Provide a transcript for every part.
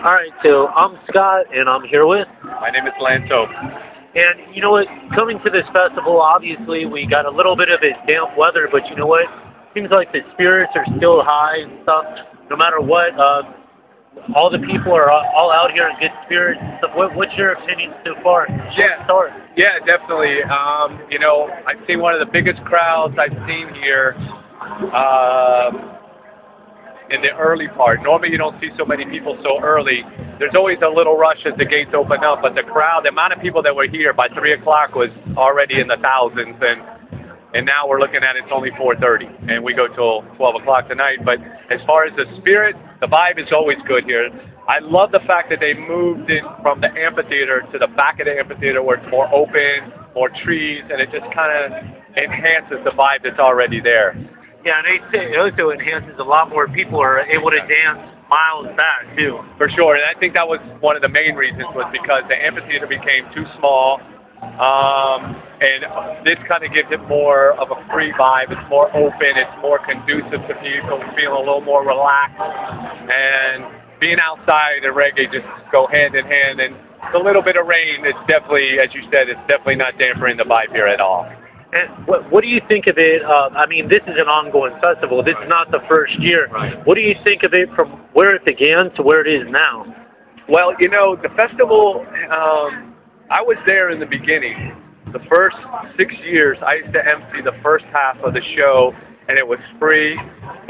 All right, so I'm Scott, and I'm here with. My name is Lanto. And you know what? Coming to this festival, obviously we got a little bit of it damp weather, but you know what? Seems like the spirits are still high and stuff. No matter what, all the people are all out here in good spirits and stuff. What's your opinion so far? Yeah, definitely. I've seen one of the biggest crowds I've seen here. In the early part. Normally you don't see so many people so early. There's always a little rush as the gates open up, but the crowd, the amount of people that were here by 3 o'clock was already in the thousands, and now we're looking at it's only 4:30, and we go till 12 o'clock tonight. But as far as the spirit, the vibe is always good here. I love the fact that they moved it from the amphitheater to the back of the amphitheater where it's more open, more trees, and it just kind of enhances the vibe that's already there. Yeah, and it also enhances a lot more people are able to dance miles back, too. For sure, and I think that was one of the main reasons was because the amphitheater became too small, and this kind of gives it more of a free vibe. It's more open, it's more conducive to people feeling a little more relaxed, and being outside and reggae just go hand in hand, and a little bit of rain, it's definitely, as you said, it's definitely not dampering the vibe here at all. And what do you think of it? I mean, this is an ongoing festival. This is not the first year. Right. What do you think of it from where it began to where it is now? Well, the festival, I was there in the beginning. The first 6 years, I used to MC the first half of the show, and it was free,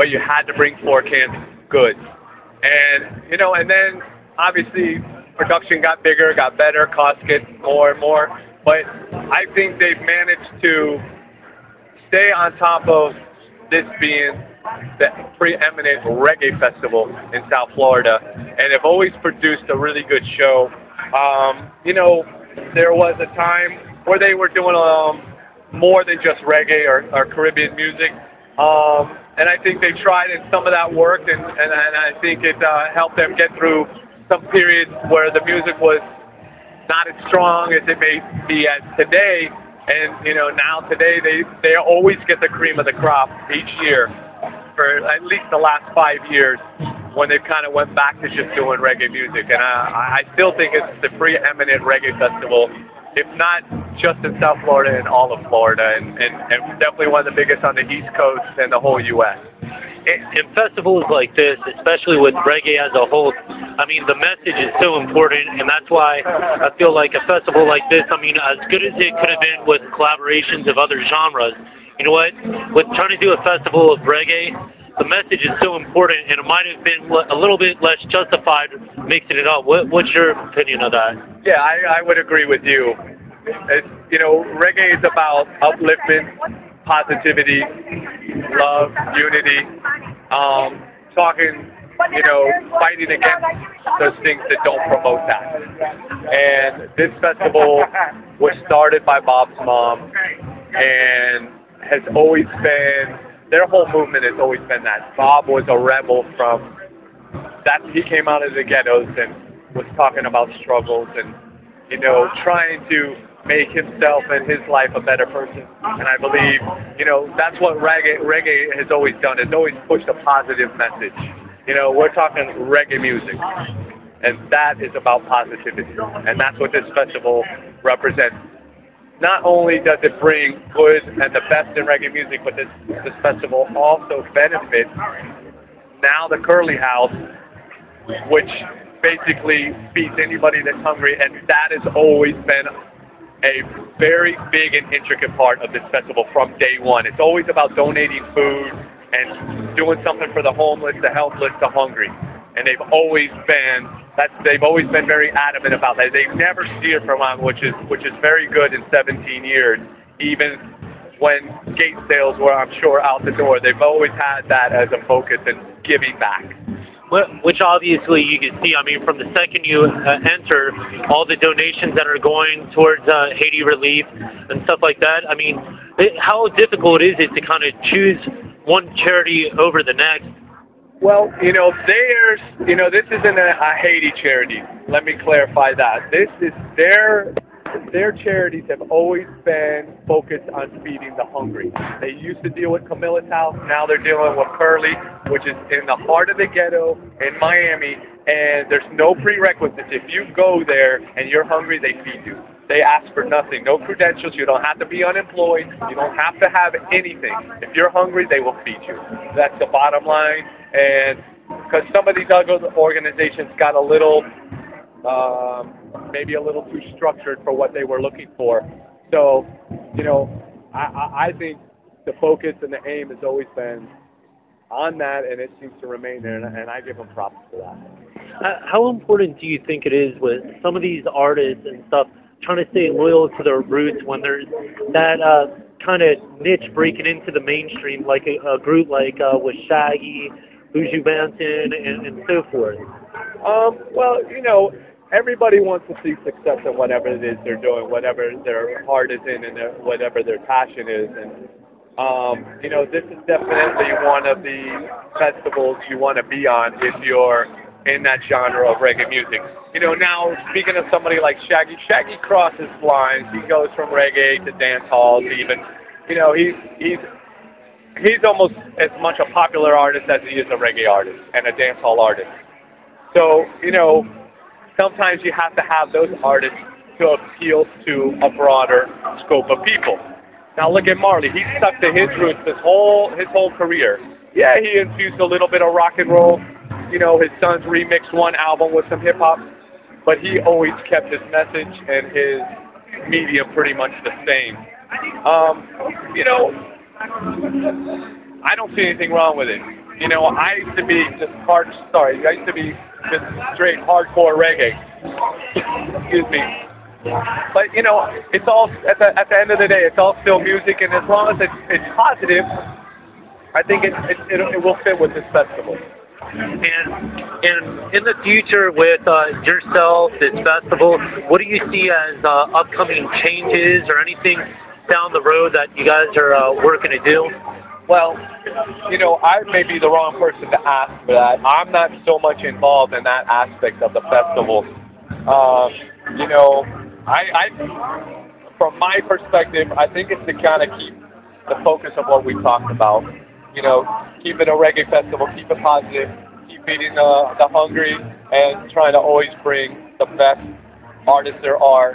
but you had to bring 4 cans of goods. And, and then, obviously, production got bigger, got better, costs get more and more. But I think they've managed to stay on top of this being the preeminent reggae festival in South Florida, and have always produced a really good show. There was a time where they were doing more than just reggae or Caribbean music, and I think they tried, and some of that worked, and I think it helped them get through some periods where the music was not as strong as it may be as today, and now today they always get the cream of the crop each year for at least the last 5 years when they kind of went back to just doing reggae music, and I still think it's the preeminent reggae festival, if not just in South Florida, in all of Florida, and definitely one of the biggest on the East Coast and the whole U.S. In festivals like this, especially with reggae as a whole, I mean, the message is so important, and that's why I feel like a festival like this, I mean, as good as it could have been with collaborations of other genres, you know what? With trying to do a festival of reggae, the message is so important, and it might have been a little bit less justified mixing it up. What's your opinion of that? Yeah, I would agree with you. Reggae is about upliftment, positivity, love, unity, talking, fighting against those things that don't promote that. And this festival was started by Bob's mom and has always been, their whole movement has always been that. Bob was a rebel he came out of the ghettos and was talking about struggles and, trying to make himself and his life a better person. And I believe, that's what reggae has always done. It's always pushed a positive message. We're talking reggae music, and that is about positivity. And that's what this festival represents. Not only does it bring good and the best in reggae music, but this festival also benefits now the Curly House, which basically feeds anybody that's hungry, and that has always been a very big and intricate part of this festival from day one. It's always about donating food and doing something for the homeless, the helpless, the hungry. And they've always been very adamant about that. They've never steered from that, which is very good in 17 years. Even when gate sales were, I'm sure, out the door, they've always had that as a focus and giving back. Which obviously you can see, I mean, from the second you enter, all the donations that are going towards Haiti relief and stuff like that. I mean, how difficult is it to kind of choose one charity over the next? Well, this isn't a Haiti charity. Let me clarify that. This is their their charities have always been focused on feeding the hungry. They used to deal with Camilla's House, now they're dealing with Curly, which is in the heart of the ghetto in Miami, and there's no prerequisites. If you go there and you're hungry, they feed you. They ask for nothing, no credentials, you don't have to be unemployed, you don't have to have anything. If you're hungry, they will feed you. That's the bottom line, and because some of these other organizations got a little, maybe a little too structured for what they were looking for. So, I think the focus and the aim has always been on that, and it seems to remain there, and I give them props for that. How important do you think it is with some of these artists and stuff trying to stay loyal to their roots when there's that kind of niche breaking into the mainstream, like a group like with Shaggy, Buju Banton, and so forth? Well, everybody wants to see success in whatever it is they're doing, whatever their heart is in, and whatever their passion is. And this is definitely one of the festivals you want to be on if you're in that genre of reggae music. Now, speaking of somebody like Shaggy crosses lines. He goes from reggae to dance halls even. He's almost as much a popular artist as he is a reggae artist and a dance hall artist. So, sometimes you have to have those artists to appeal to a broader scope of people. Now look at Marley. He stuck to his roots his whole career. Yeah, he infused a little bit of rock and roll. His sons remixed one album with some hip-hop, but he always kept his message and his medium pretty much the same. I don't see anything wrong with it. I used to be just straight hardcore reggae. Excuse me. But it's all at the end of the day, it's all still music, and as long as it's positive, I think it will fit with this festival. And in the future with yourself, this festival, what do you see as upcoming changes or anything down the road that you guys are working to do? Well, I may be the wrong person to ask for that. I'm not so much involved in that aspect of the festival. I from my perspective, I think it's to kind of keep the focus of what we talked about. Keep it a reggae festival, keep it positive, keep feeding the hungry, and trying to always bring the best artists there are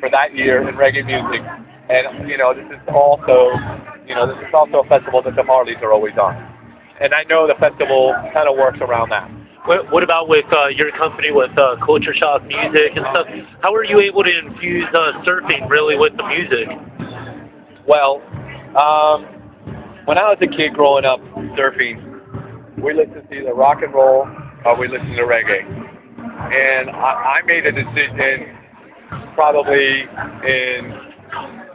for that year in reggae music. And this is also a festival that the Marleys are always on. And I know the festival kind of works around that. What about with your company with Kulcha Shok music and stuff? How are you able to infuse surfing really with the music? Well, when I was a kid growing up surfing, we listened to either rock and roll or we listened to reggae. And I made a decision probably in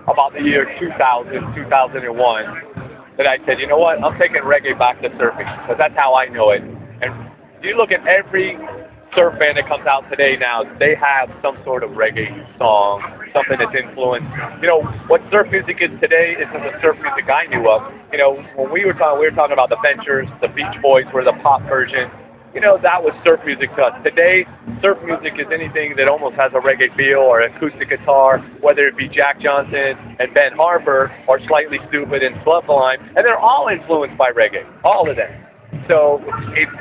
about the year 2000, 2001, that I said, you know what, I'm taking reggae back to surfing, because that's how I know it. And you look at every surf band that comes out today now, they have some sort of reggae song, something that's influenced. What surf music is today isn't the surf music I knew of. When we were talking about the Ventures, the Beach Boys were the pop version. That was surf music to us. Today, surf music is anything that almost has a reggae feel or acoustic guitar, whether it be Jack Johnson and Ben Harper or Slightly Stupid and Sublime, and they're all influenced by reggae, all of them. So it's,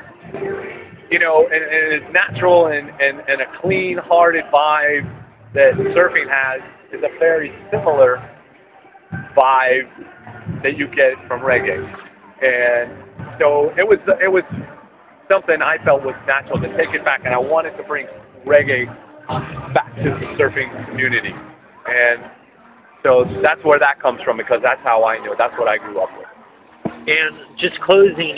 and it's natural and a clean-hearted vibe that surfing has is a very similar vibe that you get from reggae. And so it was something I felt was natural to take it back, and I wanted to bring reggae back to the surfing community. And so that's where that comes from, because that's how I knew it. That's what I grew up with. And just closing,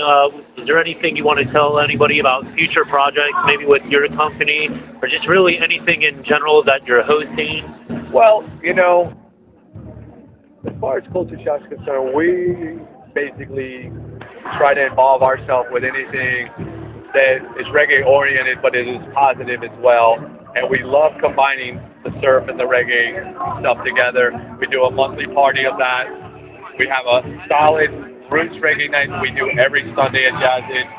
is there anything you want to tell anybody about future projects, maybe with your company, or just really anything in general that you're hosting? Well, as far as Kulcha Shok is concerned, we basically try to involve ourselves with anything that is reggae-oriented, but it is positive as well. And we love combining the surf and the reggae stuff together. We do a monthly party of that. We have a solid roots reggae night we do every Sunday at Jazzit.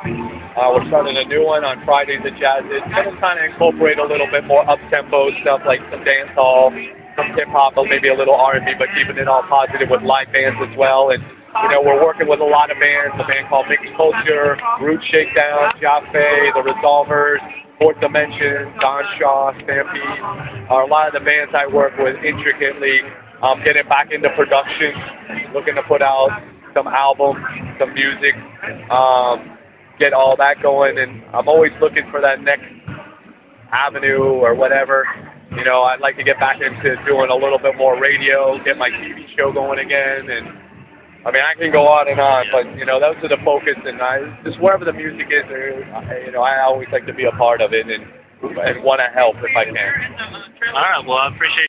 We're starting a new one on Fridays at Jazzit. We're going to kind of incorporate a little bit more up-tempo stuff like some dance hall some hip hop, maybe a little R&B, but keeping it all positive with live bands as well. And you know, we're working with a lot of bands. A band called Mixed Culture, Root Shakedown, Jaffe, The Resolvers, Fourth Dimension, Don Shaw, Stampede. A lot of the bands I work with intricately. Getting back into production, looking to put out some albums, some music, get all that going, and I'm always looking for that next avenue or whatever. You know, I'd like to get back into doing a little bit more radio, get my TV show going again, and I mean, I can go on and on, but you know, those are the focus, and just wherever the music is, you know, I always like to be a part of it and want to help if I can. All right, well, I appreciate